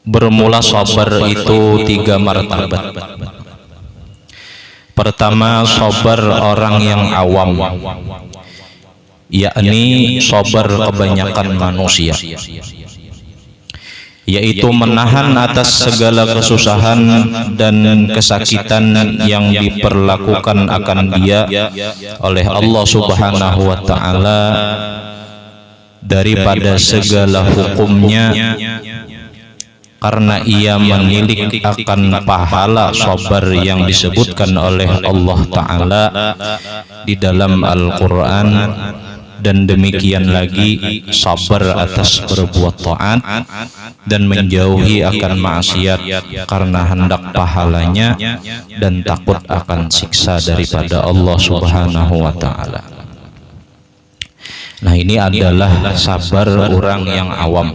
Bermula sabar itu 3 martabat. Pertama, sabar orang yang awam, yakni sabar kebanyakan manusia, yaitu menahan atas segala kesusahan dan kesakitan yang diperlakukan akan dia oleh Allah Subhanahu wa Ta'ala daripada segala hukumnya, karena ia menilik akan pahala sabar yang disebutkan oleh Allah Ta'ala di dalam Al-Quran. Dan demikian lagi sabar atas berbuat taat dan menjauhi akan maksiat karena hendak pahalanya dan takut akan siksa daripada Allah Subhanahu wa Ta'ala. Nah, ini adalah sabar orang yang awam.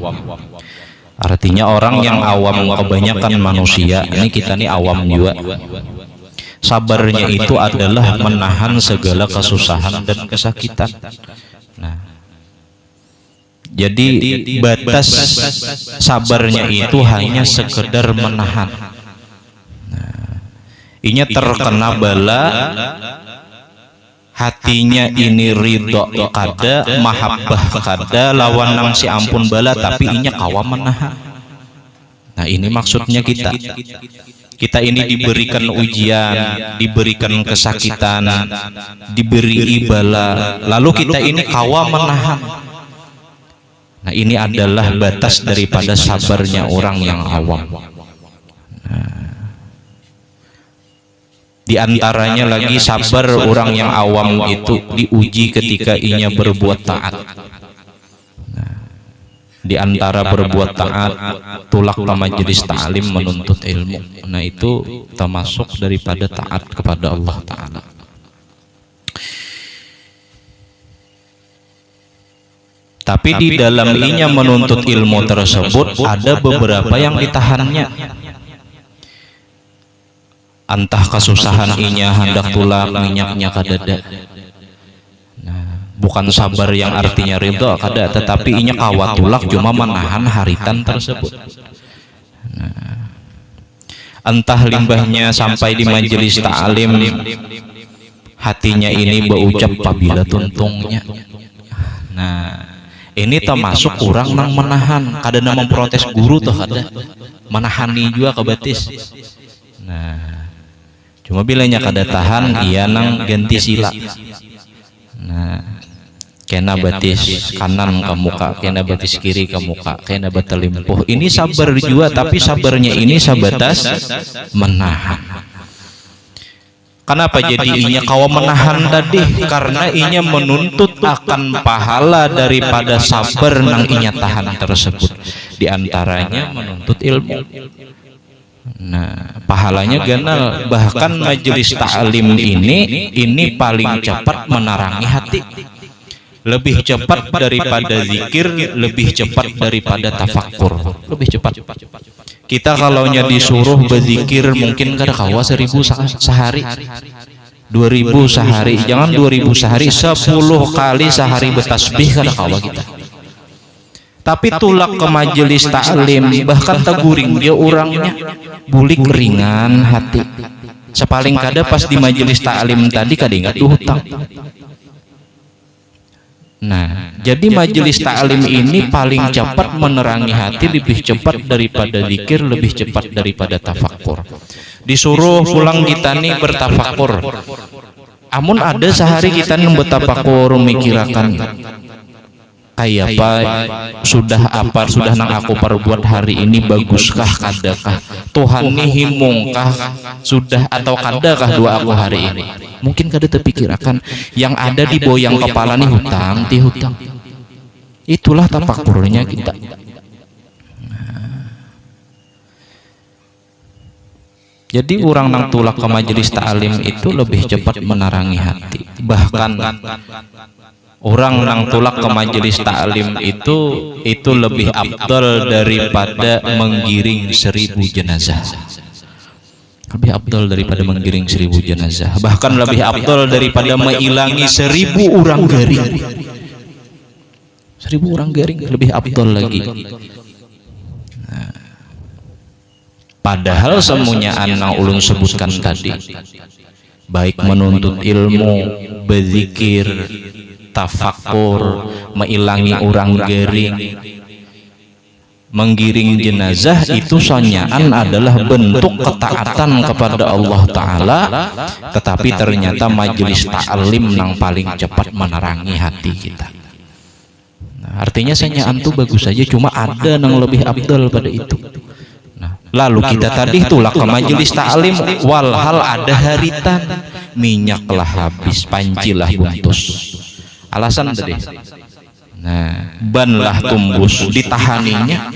Artinya orang yang awam, kebanyakan manusia, ini kita nih awam juga. Sabarnya itu adalah menahan segala kesusahan dan kesakitan. Nah, jadi batas sabarnya itu hanya sekedar menahan. Nah, ini terkena bala, hatinya ini ridho kada, mahabbah kada, lawan nang si ampun bala, tapi inya kawa menahan. Nah, ini maksudnya kita ini diberikan ujian, diberikan kesakitan, diberi bala, lalu kita ini kawa menahan. Nah, ini adalah batas daripada sabarnya orang yang awam. Nah, di antaranya lagi sabar orang yang awam itu diuji ketika inya berbuat taat. Di antara berbuat taat, tulak ke majelis ta'lim menuntut ilmu. Nah, itu termasuk daripada taat kepada Allah Ta'ala. Tapi di dalam inya menuntut ilmu tersebut ada beberapa yang ditahannya. Entah kesusahan inya hendak tulak minyaknya kadada. Bukan sabar yang artinya ridho kada, tetapi inya kawatulak cuma menahan haritan tersebut. Nah, entah limbahnya sampai di majelis ta'lim, hatinya ini berucap pabila tuntungnya. Nah, ini termasuk orang nang menahan, kada nang memprotes guru tuh kada, menahani juga kebatis. Nah, cuma bilanya kada tahan, ia nang ganti sila. Nah, kena batis kanan ke muka, kena batis kiri ke muka, kena batalimpuh. Ini sabar juga, tapi sabarnya ini sabatas menahan. Kenapa jadi inya kawa menahan tadi? Karena inya menuntut akan pahala daripada sabar nang inya tahan tersebut. Di antaranya menuntut ilmu. Nah, pahalanya ganal. Bahkan majelis ta'lim ini paling cepat menerangi hati. Lebih cepat daripada zikir, lebih cepat daripada tafakkur, lebih cepat. Kita kalau disuruh berzikir mungkin kada kawa 1000 sehari, 2000 sehari, jangan 2000 sehari, 10 kali sehari bertasbih kada kawa kita. Tapi tulak ke majelis ta'lim, bahkan teguring dia orangnya bulik ringan hati. Sepaling kada pas di majelis ta'lim tadi kada ingat hutang. Nah, jadi majelis ta'lim ini paling cepat menerangi hati, lebih cepat daripada zikir, lebih cepat daripada tafakkur. Disuruh pulang kita nih bertafakkur. Amun ada sehari kita nih bertafakkur, mikirakan kayak apa sudah nang aku perbuat hari ini, baguskah kadakah Tuhan nih himungkah sudah atau kadakah doa aku hari ini. Mungkin kada terpikirkan yang ada di boyang kepala nih hutang. Itulah tafakkurnya kita. Jadi orang nang tulak ke majelis ta'lim itu lebih cepat menerangi hati. Bahkan orang nang tulak ke majelis ta'lim itu lebih afdal daripada menggiring 1000 jenazah. Lebih afdal daripada menggiring 1000 jenazah. Bahkan lebih afdal daripada mengilangi 1000 orang garing. 1000 orang garing lebih afdal lagi. Nah, Padahal semuanya nang ulun sebutkan tadi, baik menuntut ilmu, berzikir, tafakur, mengilangi orang gering, menggiring jenazah, itu sanyaan adalah bentuk ketaatan kepada Allah Ta'ala, tetapi ternyata majelis ta'lim yang paling cepat menerangi hati kita. Nah, artinya sanyaan itu bagus saja, cuma ada yang lebih abdal pada itu. Nah, lalu kita tadi itulah ke majelis ta'lim, walhal ada haritan, minyaklah habis, pancilah buntus. Alasan tadi, nah, banlah tumbus, ditahaninya,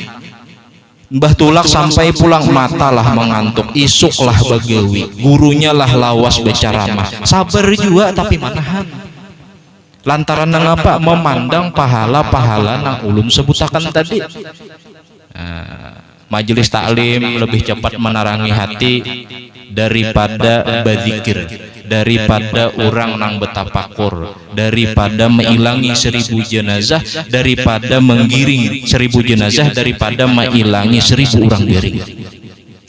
Mbah Tulak sampai pulang matalah mengantuk, isuklah bagawi, gurunya lah lawas berceramah, sabar juga tapi manahan. Lantaran mengapa? Memandang pahala-pahala nang ulun sebutakan tadi. Majelis taklim lebih cepat menerangi hati daripada berzikir, daripada orang nang betapakur, daripada mengilangi 1000 jenazah, daripada menggiring 1000 jenazah, daripada mengilangi 1000 orang gering.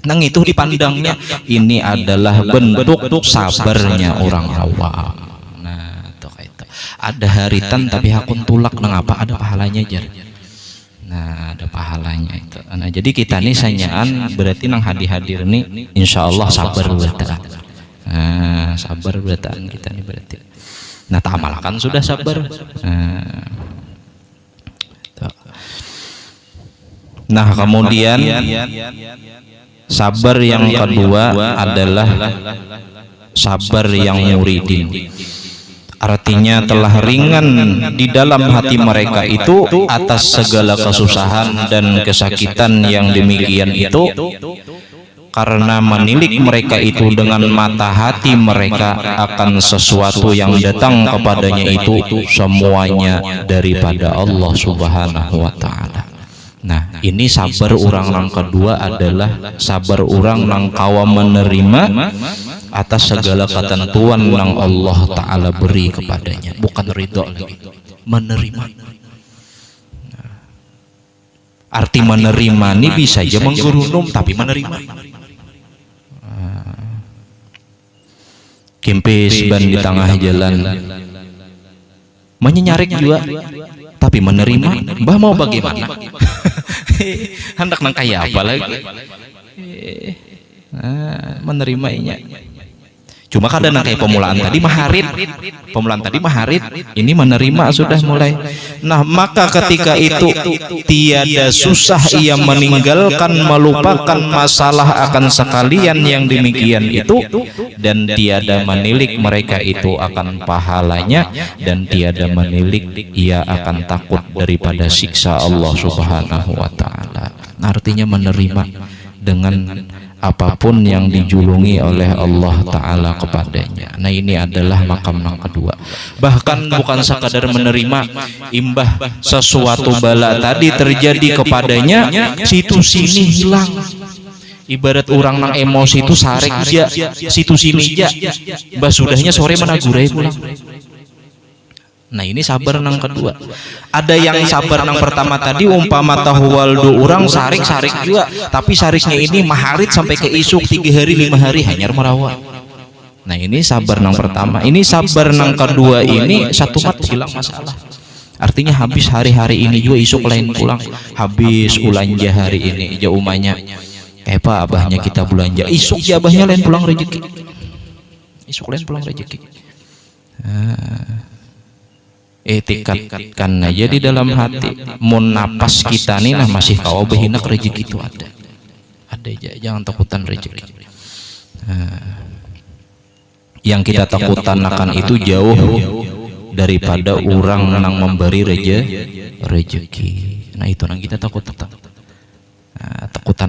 Nang itu dipandangnya ini adalah bentuk sabarnya orang awam. Nah, itu ada haritan tapi hakun tulak nang apa ada pahalanya jar. Nah, ada pahalanya itu. Nah, jadi kita nih sanyaan berarti nang hadir nih insyaallah sabar bertaan. Nah, sabar bertaan kita nih berarti. Nah, tamalkan sudah sabar. Nah, kemudian sabar yang kedua adalah sabar yang muridin. Artinya telah ringan di dalam hati mereka itu atas segala kesusahan dan kesakitan yang demikian itu, karena menilik mereka itu dengan mata hati mereka akan sesuatu yang datang kepadanya itu semuanya daripada Allah Subhanahu wa Ta'ala. Nah, ini sabar orang yang kedua adalah sabar orang yang kawa menerima atas segala ketentuan yang Allah Ta'ala beri kepadanya, bukan ridho lagi, menerima. Nah, arti menerima ini bisa aja menggerunum tapi menerima. Kempes ban di tengah jalan, menyenyarik juga tapi menerima. Mbah mau bagaimana? Hendak nang kaya apa lagi? Menerimanya. Cuma kadang kayak pemulaan tadi maharit, ini menerima sudah mulai. Nah, maka ketika itu tiada susah ia meninggalkan, melupakan masalah akan sekalian yang demikian itu, dan tiada menilik mereka itu akan pahalanya, dan tiada menilik ia akan takut daripada siksa Allah Subhanahu wa Ta'ala. Artinya menerima dengan apapun yang dijulungi oleh Allah Ta'ala kepadanya. Nah, ini adalah makam yang kedua. Bahkan bukan sekadar menerima, imbah sesuatu bala tadi terjadi kepadanya, situ sini hilang. Ibarat orang nang emosi itu sarek aja, situ sini aja, bah sudahnya sore menagurai pulang. Nah, ini sabar nang kedua. Ada yang sabar nang pertama tadi, umpama tahuwaldo orang sarik juga, tapi sariknya ini maharit sampai ke isuk 3 hari 5 hari hanyar merawat. Nah, ini sabar nang pertama. Ini sabar nang kedua ini satu mat hilang masalah. Artinya habis hari-hari ini juga isuk lain pulang, habis ulanja hari ini aja umanya. Pak abahnya kita belanja, isuk ya abahnya lain pulang rezeki. Isuk lain pulang rezeki. Etikatkan aja di dalam hati, mun napas kita nih nah masih kau behinak rezeki itu ada aja, jangan takutan rezeki. Yang kita takutan akan itu jauh daripada orang yang memberi rezeki. Nah, itu yang kita takutan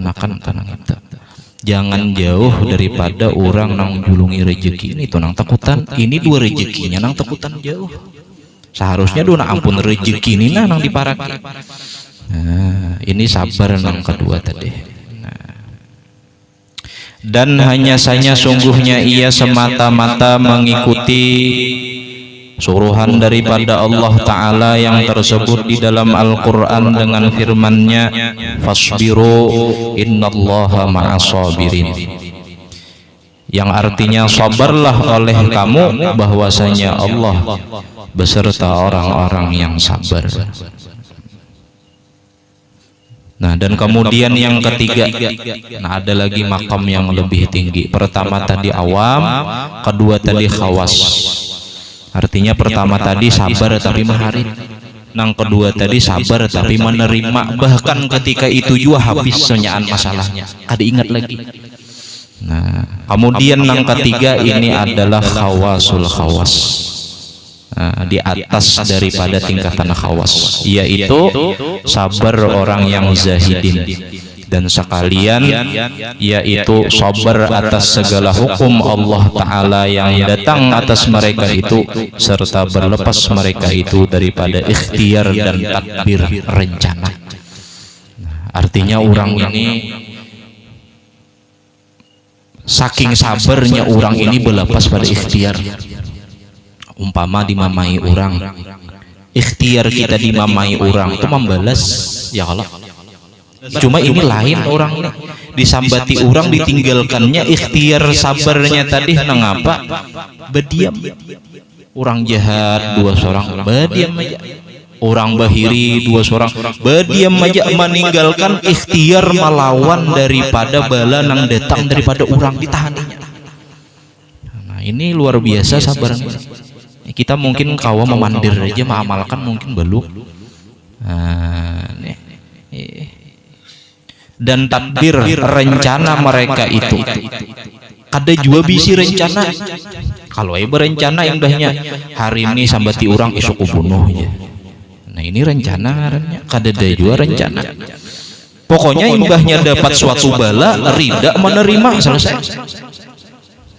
akan tanang kita. Jangan jauh daripada orang yang julungi rezeki, ini itu nang takutan. Ini dua rezekinya nang takutan jauh. Seharusnya dona ampun rezeki ini nang diparaki. Nah, ini sabar nang kedua tadi. Nah, dan hanya saja sungguhnya ia semata-mata mengikuti Suruhan daripada Allah Ta'ala yang tersebut di dalam Al-Quran dengan firman-Nya, fasbiru innallaha ma'as-sabirin, yang artinya sabarlah oleh kamu bahwasanya Allah beserta orang-orang yang sabar. Nah, dan kemudian yang ketiga, nah ada lagi makam yang lebih tinggi. Pertama tadi awam, kedua tadi khawas. Artinya pertama tadi sabar tapi mengharip, yang kedua tadi sabar tapi menerima, bahkan ketika itu juga habis senyaan masalahnya, kada ingat lagi. Nah, kemudian yang ketiga ini adalah khawasul khawas, di atas daripada tingkatan khawas, yaitu sabar orang yang zahidin, dan sekalian yaitu sabar atas segala hukum Allah Ta'ala yang datang atas mereka itu, serta berlepas mereka itu daripada ikhtiar dan takdir rencana. Artinya orang ini saking sabarnya orang ini berlepas pada ikhtiar. Umpama dimamai orang, ikhtiar kita dimamai orang itu membalas, ya Allah. Cuma ini lain orang disambati orang, ditinggalkannya ikhtiar sabarnya tadi nengapa berdiam. Orang jahat dua seorang berdiam aja, orang bahiri dua seorang berdiam aja, meninggalkan ikhtiar melawan daripada bala nang datang daripada orang, ditahaninya. Nah, ini luar biasa sabarnya. Kita mungkin kawa memandir aja, mengamalkan mungkin belum. Dan takdir rencana mereka itu kada jua bisi rencana. Kalau berencana indahnya hari ini sambati orang esok bunuh ya. Nah ini rencana, kada ada jua rencana. Pokoknya indahnya dapat suatu bala, rida menerima, selesai.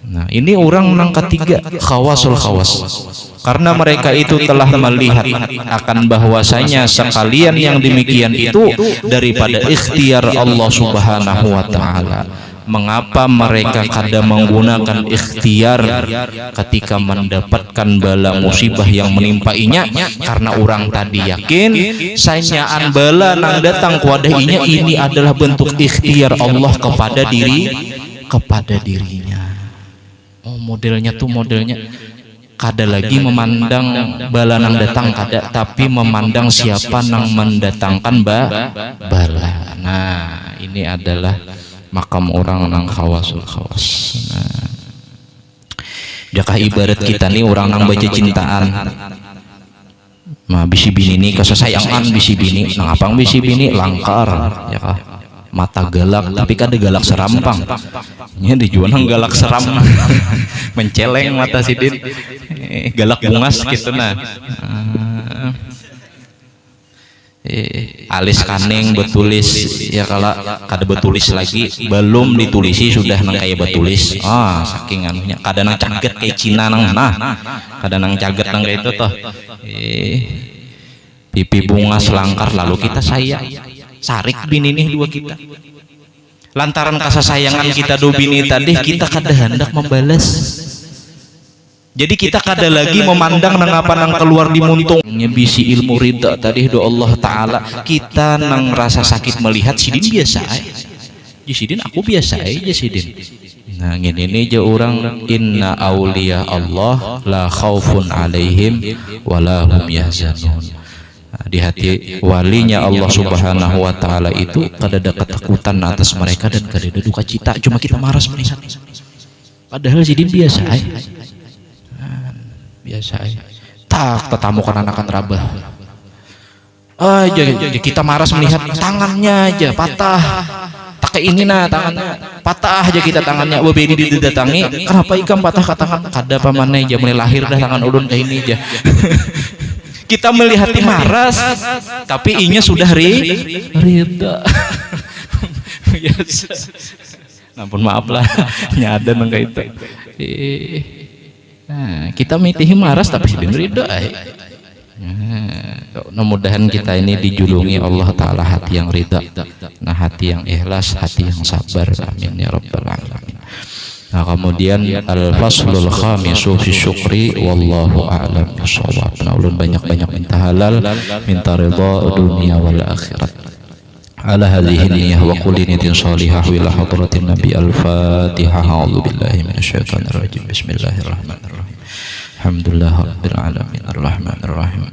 Nah ini orang yang ketiga, khawasul khawas, karena mereka itu telah melihat akan bahwasanya sekalian yang demikian itu daripada ikhtiar Allah Subhanahu wa Ta'ala. Mengapa mereka kada menggunakan ikhtiar ketika mendapatkan bala musibah yang menimpainya? Karena orang tadi yakin sanyaan bala nang datang kuadainya ini adalah bentuk ikhtiar Allah kepada dirinya. Oh modelnya tuh modelnya kada lagi memandang bala nang datang, kada, tapi memandang siapa nang mendatangkan bala. Nah ini adalah makam orang nang khawasul khawas. Nah, jakah ibarat kita nih orang nang baca cintaan, nah bisi bini nih kesesayangan bisi bini, nang apang bisi bini langkar, ya kah? Mata galak, tapi kada galak serampang. Nya dijual nang galak seram, menceleng mata sidin, galak bungas gitu nah. Alis kaneng betulis, ya kalau kada betulis lagi, belum ditulisi sudah nang kayak betulis. Saking anunya, kada nang caget kayak Cina nang kada nang caget nang kayak itu toh. Pipi bungas langkar, lalu kita sayang. Sarik bini nih dua kita, lantaran kasih sayangan kita do bini tadi, kita kada hendak membalas. Jadi kita kada lagi memandang nang apa nang keluar di muntungnya bisi ilmu ridha tadi do Allah Ta'ala. Kita nang rasa sakit melihat sidin biasa aja, sidin aku biasa aja sidin. Nah ini aja orang, inna auliya Allah la khaufun alaihim walahum yahzanun. Di hati walinya Allah Subhanahu wa Ta'ala itu kada ada ketakutan atas mereka dan kada ada duka cita. Cuma kita marah melihat, padahal sidin biasa aja, biasa aja. Tak tetamukan anakan rabah aja, kita marah melihat tangannya aja patah, tak ini nah tangannya patah aja, kita tangannya ini didatangi, kenapa ikam patah ke tangan? Kada pamannya aja mulai lahir dah tangan ulun kayak ini aja. Kita melihat maras, tapi inya sudah rida. Yes. Ampun maaf lah, nyada nengka itu. Nah, kita mitihi maras tapi sidin rida. Mudah-mudahan kita ini dijulungi Allah Ta'ala hati yang rida, nah hati yang ikhlas, hati yang sabar. Amin ya rabbal alamin. Nah, kemudian al-faslul khamisu fi syukri wallahu a'lam bishawab. Nah, ulun banyak-banyak minta halal, minta ridha dunia wal akhirat. Ala hadhihi niyyah wa kulli niyatin shalihah ila hadratin nabi al-fatihah. A'udzu billahi minasyaitonir rajim. Bismillahirrahmanirrahim. Alhamdulillahirabbil alamin arrahmanirrahim